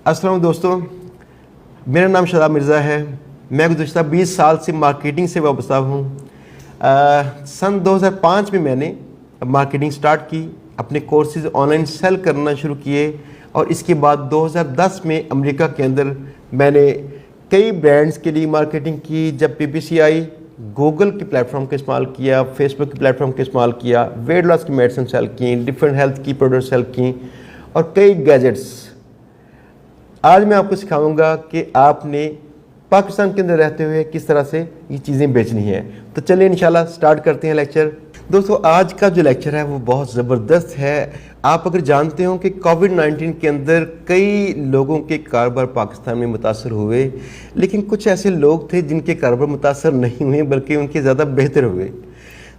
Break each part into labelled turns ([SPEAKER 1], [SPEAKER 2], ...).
[SPEAKER 1] अस्सलाम दोस्तों, मेरा नाम शादाब मिर्ज़ा है। मैं गुज़श्ता 20 साल से मार्केटिंग से वाबस्ता हूँ। सन 2005 में मैंने मार्केटिंग स्टार्ट की, अपने कोर्सेज ऑनलाइन सेल करना शुरू किए और इसके बाद 2010 में अमेरिका के अंदर मैंने कई ब्रांड्स के लिए मार्केटिंग की। जब PPC आई, गूगल के प्लेटफॉर्म का इस्तेमाल किया, फेसबुक के प्लेटफॉर्म का इस्तेमाल किया, वेट लॉस की मेडिसिन सेल की, डिफरेंट हेल्थ की प्रोडक्ट सेल की और कई गैजेट्स। आज मैं आपको सिखाऊंगा कि आपने पाकिस्तान के अंदर रहते हुए किस तरह से ये चीज़ें बेचनी है। तो चलिए इंशाल्लाह स्टार्ट करते हैं लेक्चर। दोस्तों, आज का जो लेक्चर है वो बहुत ज़बरदस्त है। आप अगर जानते हो कि कोविड-19 के अंदर कई लोगों के कारोबार पाकिस्तान में मुतासर हुए, लेकिन कुछ ऐसे लोग थे जिनके कारोबार मुतासर नहीं हुए बल्कि उनके ज़्यादा बेहतर हुए।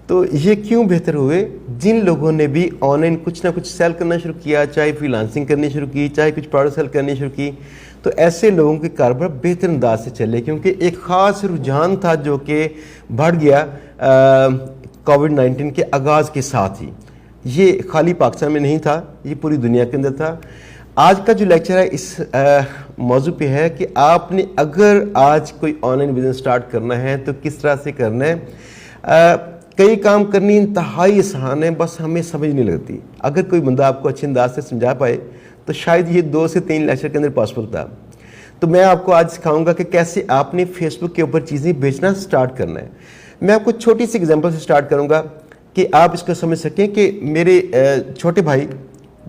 [SPEAKER 1] तो ये क्यों बेहतर हुए? जिन लोगों ने भी ऑनलाइन कुछ ना कुछ सेल करना शुरू किया, चाहे फ्रीलांसिंग करनी शुरू की, चाहे कुछ प्रोडक्ट सेल करनी शुरू की, तो ऐसे लोगों के कारोबार बेहतर अंदाज से चले, क्योंकि एक ख़ास रुझान था जो कि बढ़ गया कोविड-19 के आगाज़ के साथ ही। ये खाली पाकिस्तान में नहीं था, ये पूरी दुनिया के अंदर था। आज का जो लेक्चर है इस मौजू पे है कि आपने अगर आज कोई ऑनलाइन बिजनेस स्टार्ट करना है तो किस तरह से करना है। कई काम करनी इंतहाई आसान है, बस हमें समझ नहीं लगती। अगर कोई बंदा आपको अच्छे अंदाज से समझा पाए तो शायद ये 2 से 3 लेक्चर के अंदर पॉसिबल था। तो मैं आपको आज सिखाऊंगा कि कैसे आपने फेसबुक के ऊपर चीज़ें बेचना स्टार्ट करना है। मैं आपको छोटी सी एग्जांपल से स्टार्ट करूंगा कि आप इसको समझ सकें कि मेरे छोटे भाई,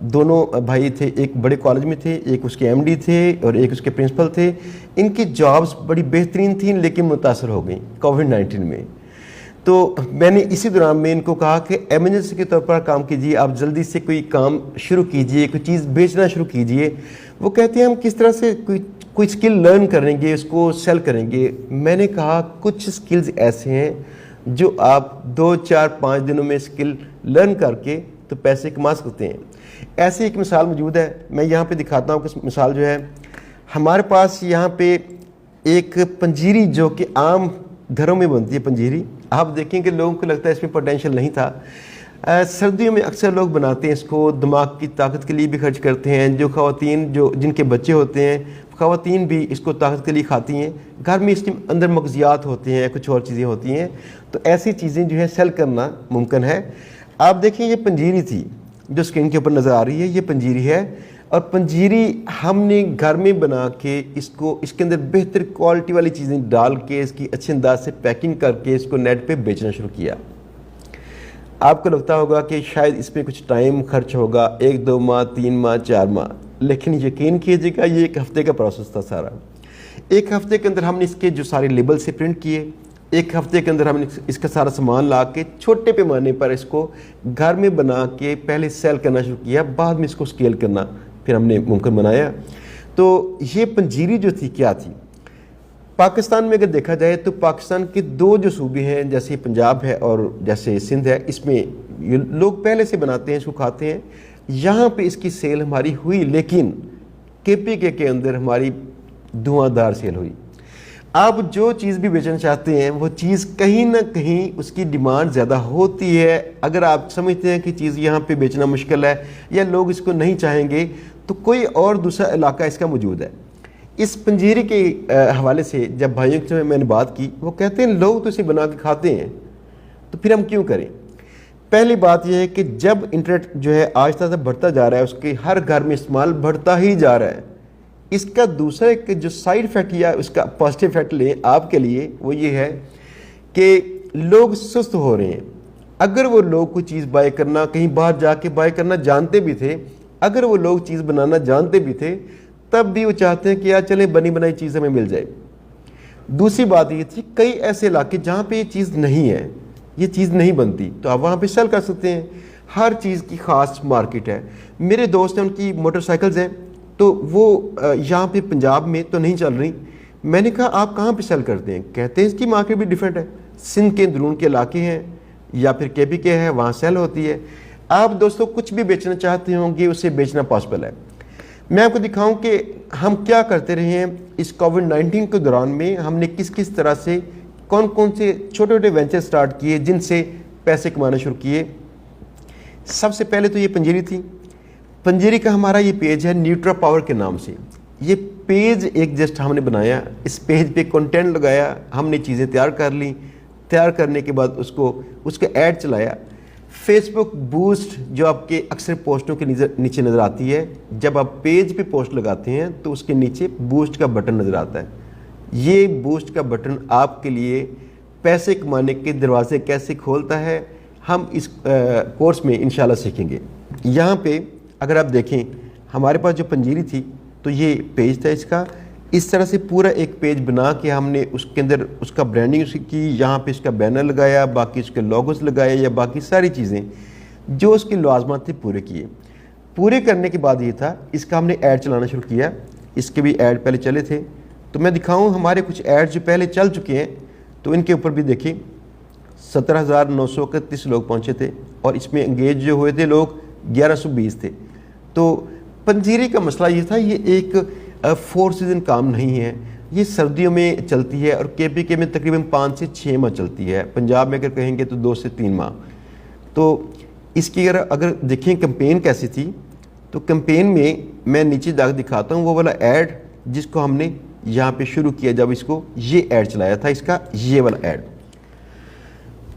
[SPEAKER 1] दोनों भाई थे, एक बड़े कॉलेज में थे, एक उसके MD थे और एक उसके प्रिंसिपल थे। इनकी जॉब्स बड़ी बेहतरीन थी लेकिन मुतासर हो गई कोविड-19 में। तो मैंने इसी दौरान में इनको कहा कि एमरजेंसी के तौर पर काम कीजिए, आप जल्दी से कोई काम शुरू कीजिए, कोई चीज़ बेचना शुरू कीजिए। वो कहते हैं हम किस तरह से कोई स्किल लर्न करेंगे, उसको सेल करेंगे। मैंने कहा कुछ स्किल्स ऐसे हैं जो आप 2, 4, 5 दिनों में स्किल लर्न करके तो पैसे कमा सकते हैं। ऐसी एक मिसाल मौजूद है, मैं यहाँ पे दिखाता हूँ कि मिसाल जो है, हमारे पास यहाँ पे एक पंजीरी जो कि आम घरों में बनती है पंजीरी। आप देखेंगे लोगों को लगता है इसमें पोटेंशियल नहीं था। सर्दियों में अक्सर लोग बनाते हैं इसको, दिमाग की ताकत के लिए भी खर्च करते हैं। जो ख़वातीन जिनके बच्चे होते हैं, ख़वातीन भी इसको ताकत के लिए खाती हैं। घर में इसके अंदर मग़ज़ियात होते हैं, कुछ और चीज़ें होती हैं, तो ऐसी चीज़ें जो है सेल करना मुमकिन है। आप देखें ये पंजीरी थी जो स्क्रीन के ऊपर नज़र आ रही है, ये पंजीरी है। और पंजीरी हमने घर में बना के इसको, इसके अंदर बेहतर क्वालिटी वाली चीज़ें डाल के, इसकी अच्छे अंदाज से पैकिंग करके इसको नेट पे बेचना शुरू किया। आपको लगता होगा कि शायद इसमें कुछ टाइम खर्च होगा, 1, 2 माह, 3 माह, 4 माह, लेकिन यकीन कीजिएगा ये 1 हफ़्ते का प्रोसेस था सारा। 1 हफ़्ते के अंदर हमने इसके जो सारे लेबल से प्रिंट किए, 1 हफ़्ते के अंदर हमने इसका सारा सामान ला के छोटे पैमाने पर इसको घर में बना के पहले सेल करना शुरू किया, बाद में इसको स्केल करना फिर हमने मुमकिन बनाया। तो ये पंजीरी जो थी क्या थी? पाकिस्तान में अगर देखा जाए तो पाकिस्तान के 2 जो सूबे हैं, जैसे पंजाब है और जैसे सिंध है, इसमें ये लोग पहले से बनाते हैं, इसको खाते हैं। यहाँ पे इसकी सेल हमारी हुई, लेकिन KPK के अंदर हमारी धुआंधार सेल हुई। आप जो चीज़ भी बेचना चाहते हैं वो चीज़ कहीं ना कहीं उसकी डिमांड ज़्यादा होती है। अगर आप समझते हैं कि चीज़ यहाँ पे बेचना मुश्किल है या लोग इसको नहीं चाहेंगे, तो कोई और दूसरा इलाका इसका मौजूद है। इस पंजीरी के हवाले से जब भाइयों से मैंने बात की, वो कहते हैं लोग तो इसे बना के खाते हैं, तो फिर हम क्यों करें? पहली बात यह है कि जब इंटरनेट जो है आहिस्ता आहिस्ता बढ़ता जा रहा है, उसके हर घर में इस्तेमाल बढ़ता ही जा रहा है। इसका दूसरा एक जो साइड इफ़ेक्ट या उसका पॉजिटिव इफेक्ट ले आपके लिए, वो ये है कि लोग सुस्त हो रहे हैं। अगर वो लोग कोई चीज़ बाय करना, कहीं बाहर जाके बाय करना जानते भी थे, अगर वो लोग चीज़ बनाना जानते भी थे, तब भी वो चाहते हैं कि यार चले बनी बनाई चीज़ हमें मिल जाए। दूसरी बात ये थी, कई ऐसे इलाके जहाँ पे ये चीज़ नहीं है, ये चीज़ नहीं बनती, तो आप वहाँ पे सेल कर सकते हैं। हर चीज़ की ख़ास मार्केट है। मेरे दोस्त हैं, उनकी मोटरसाइकिल्स हैं, तो वो यहाँ पे पंजाब में तो नहीं चल रही। मैंने कहा आप कहाँ पे सेल करते हैं? कहते हैं इसकी मार्केट भी डिफरेंट है, सिंध के अंदरून के इलाके हैं या फिर KPK है, वहाँ सेल होती है। आप दोस्तों कुछ भी बेचना चाहते होंगे, उसे बेचना पॉसिबल है। मैं आपको दिखाऊं कि हम क्या करते रहे हैं इस कोविड-19 के दौरान में। हमने किस किस तरह से कौन कौन से छोटे छोटे वेंचर स्टार्ट किए जिनसे पैसे कमाना शुरू किए। सबसे पहले तो ये पंजीरी थी। पंजीरी का हमारा ये पेज है न्यूट्रा पावर के नाम से। یہ پیج ایک جسٹ ہم نے بنایا, اس پیج پہ کنٹینٹ لگایا, ہم نے چیزیں تیار کر لیں, تیار کرنے کے بعد اس کا ایڈ چلایا. فیس بک بوسٹ جو آپ کے اکثر پوسٹوں کے نیچے نظر آتی ہے, جب آپ پیج پہ پوسٹ لگاتے ہیں تو اس کے نیچے بوسٹ کا بٹن نظر آتا ہے. یہ بوسٹ کا بٹن آپ کے لیے پیسے کمانے کے دروازے کیسے کھولتا ہے, ہم اس کورس میں انشاءاللہ سیکھیں گے. یہاں پہ اگر آپ دیکھیں ہمارے پاس جو پنجیری تھی تو یہ پیج تھا اس کا. اس طرح سے پورا ایک پیج بنا کے ہم نے اس کے اندر اس کا برانڈنگ کی, یہاں پہ اس کا بینر لگایا, باقی اس کے لوگوز لگائے, یا باقی ساری چیزیں جو اس کی لوازمات تھے پورے کیے. پورے کرنے کے بعد یہ تھا اس کا ہم نے ایڈ چلانا شروع کیا. اس کے بھی ایڈ پہلے چلے تھے, تو میں دکھاؤں ہمارے کچھ ایڈ جو پہلے چل چکے ہیں, تو ان کے اوپر بھی دیکھیں 17,931 لوگ پہنچے تھے, اور اس میں انگیج جو ہوئے تھے لوگ 1120 تھے. تو پنجیری کا مسئلہ یہ تھا, یہ ایک 4 سیزن کام نہیں ہے, یہ سردیوں میں چلتی ہے اور کے پی کے میں تقریباً 5 سے 6 ماہ چلتی ہے. پنجاب میں اگر کہیں گے تو 2 سے 3 ماہ. تو اس کی اگر دیکھیں کمپین کیسی تھی, تو کمپین میں نیچے دکھاتا ہوں وہ والا ایڈ جس کو ہم نے یہاں پہ شروع کیا, جب اس کو یہ ایڈ چلایا تھا, اس کا یہ والا ایڈ.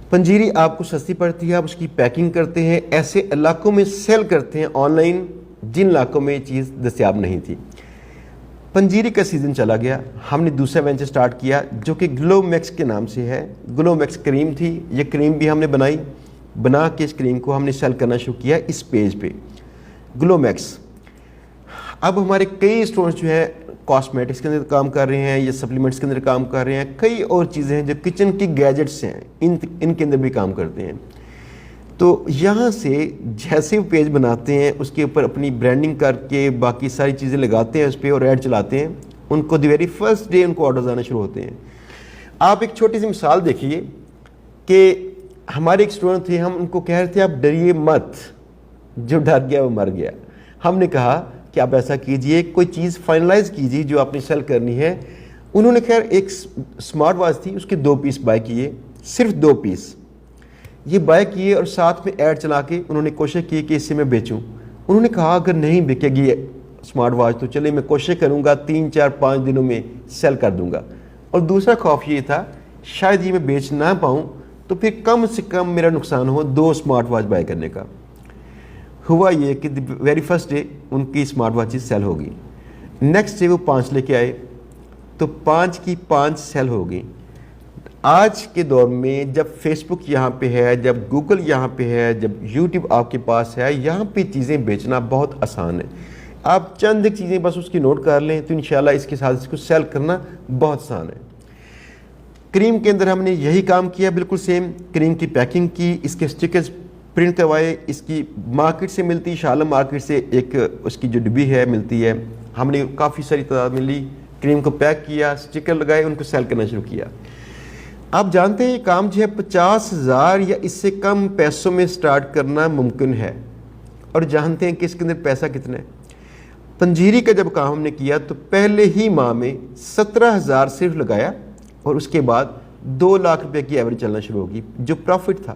[SPEAKER 1] پنجیری آپ کو سستی پڑتی ہے, آپ اس کی پیکنگ کرتے ہیں, ایسے علاقوں میں سیل کرتے ہیں آن لائن جن علاقوں میں یہ چیز دستیاب نہیں تھی. پنجیری کا سیزن چلا گیا, ہم نے دوسرا وینچر سٹارٹ کیا جو کہ گلو میکس کے نام سے ہے. گلو میکس کریم تھی, یہ کریم بھی ہم نے بنا کے اس کریم کو ہم نے سیل کرنا شروع کیا اس پیج پہ, گلو میکس. اب ہمارے کئی اسٹوڈنٹس جو ہیں کاسمیٹکس کے اندر کام کر رہے ہیں, یا سپلیمنٹس کے اندر کام کر رہے ہیں, کئی اور چیزیں ہیں جو کچن کی گیجٹس ہیں ان کے اندر بھی کام کرتے ہیں. تو یہاں سے جیسے پیج بناتے ہیں اس کے اوپر اپنی برانڈنگ کر کے باقی ساری چیزیں لگاتے ہیں اس پہ اور ایڈ چلاتے ہیں, ان کو دی ویری فرسٹ ڈے ان کو آرڈرز آنا شروع ہوتے ہیں. آپ ایک چھوٹی سی مثال دیکھیے کہ ہمارے ایک اسٹوڈنٹ تھے, ہم ان کو کہہ رہے تھے آپ ڈریے مت, جو ڈر گیا وہ مر گیا. ہم نے کہا کہ آپ ایسا کیجئے, کوئی چیز فائنلائز کیجئے جو آپ نے سیل کرنی ہے. انہوں نے خیر ایک سمارٹ واچ تھی, اس کے 2 پیس بائی کیے, صرف 2 پیس یہ بائی کیے, اور ساتھ میں ایڈ چلا کے انہوں نے کوشش کی کہ اس سے میں بیچوں. انہوں نے کہا اگر نہیں بکے گی سمارٹ واچ تو چلے میں کوشش کروں گا 3 4 5 دنوں میں سیل کر دوں گا. اور دوسرا خوف یہ تھا شاید یہ میں بیچ نہ پاؤں تو پھر کم سے کم میرا نقصان ہو 2 سمارٹ واچ بائی کرنے کا. ہوا یہ کہ ویری فرسٹ ڈے ان کی سمارٹ واچز سیل ہو گئی. نیکسٹ ڈے وہ 5 لے کے آئے تو 5 کی 5 سیل ہو گئی. آج کے دور میں جب فیس بک یہاں پہ ہے, جب گوگل یہاں پہ ہے, جب یوٹیوب آپ کے پاس ہے, یہاں پہ چیزیں بیچنا بہت آسان ہے. آپ چند ایک چیزیں بس اس کی نوٹ کر لیں تو انشاءاللہ اس کے ساتھ اس کو سیل کرنا بہت آسان ہے. کریم کے اندر ہم نے یہی کام کیا, بالکل سیم. کریم کی پیکنگ کی, اس کے اسٹکرز پرنٹ کروائے, اس کی مارکیٹ سے ملتی, شالم مارکیٹ سے ایک اس کی جو ڈبی ہے ملتی ہے, ہم نے کافی ساری تعداد میں لی, کریم کو پیک کیا, اسٹکر لگائے, ان کو سیل کرنا شروع کیا. آپ جانتے ہیں یہ کام جو ہے 50,000 یا اس سے کم پیسوں میں سٹارٹ کرنا ممکن ہے, اور جانتے ہیں کہ اس کے اندر پیسہ کتنا ہے. پنجیری کا جب کام ہم نے کیا تو پہلے ہی ماہ میں 17,000 صرف لگایا, اور اس کے بعد 2 لاکھ روپے کی ایوریج چلنا شروع ہوگی جو پروفٹ تھا.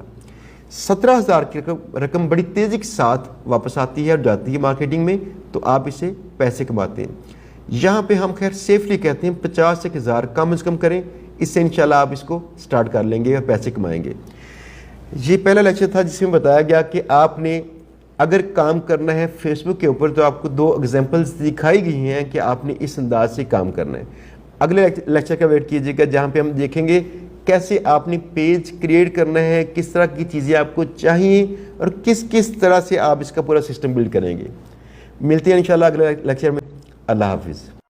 [SPEAKER 1] 17,000 کی رقم بڑی تیزی کے ساتھ واپس آتی ہے اور جاتی ہے مارکیٹنگ میں, تو آپ اسے پیسے کماتے ہیں. یہاں پہ ہم خیر سیفلی کہتے ہیں 50,000 کم از کم کریں, اس سے انشاءاللہ آپ اس کو سٹارٹ کر لیں گے اور پیسے کمائیں گے. یہ پہلا لیکچر تھا جس میں بتایا گیا کہ آپ نے اگر کام کرنا ہے فیس بک کے اوپر تو آپ کو 2 ایگزامپلس دکھائی گئی ہیں کہ آپ نے اس انداز سے کام کرنا ہے. اگلے لیکچر کا ویٹ کیجیے گا جہاں پہ ہم دیکھیں گے کیسے آپ نے پیج کریٹ کرنا ہے, کس طرح کی چیزیں آپ کو چاہیے, اور کس طرح سے آپ اس کا پورا سسٹم بلڈ کریں گے. ملتے ہیں انشاءاللہ اگلے لیکچر میں. اللہ حافظ.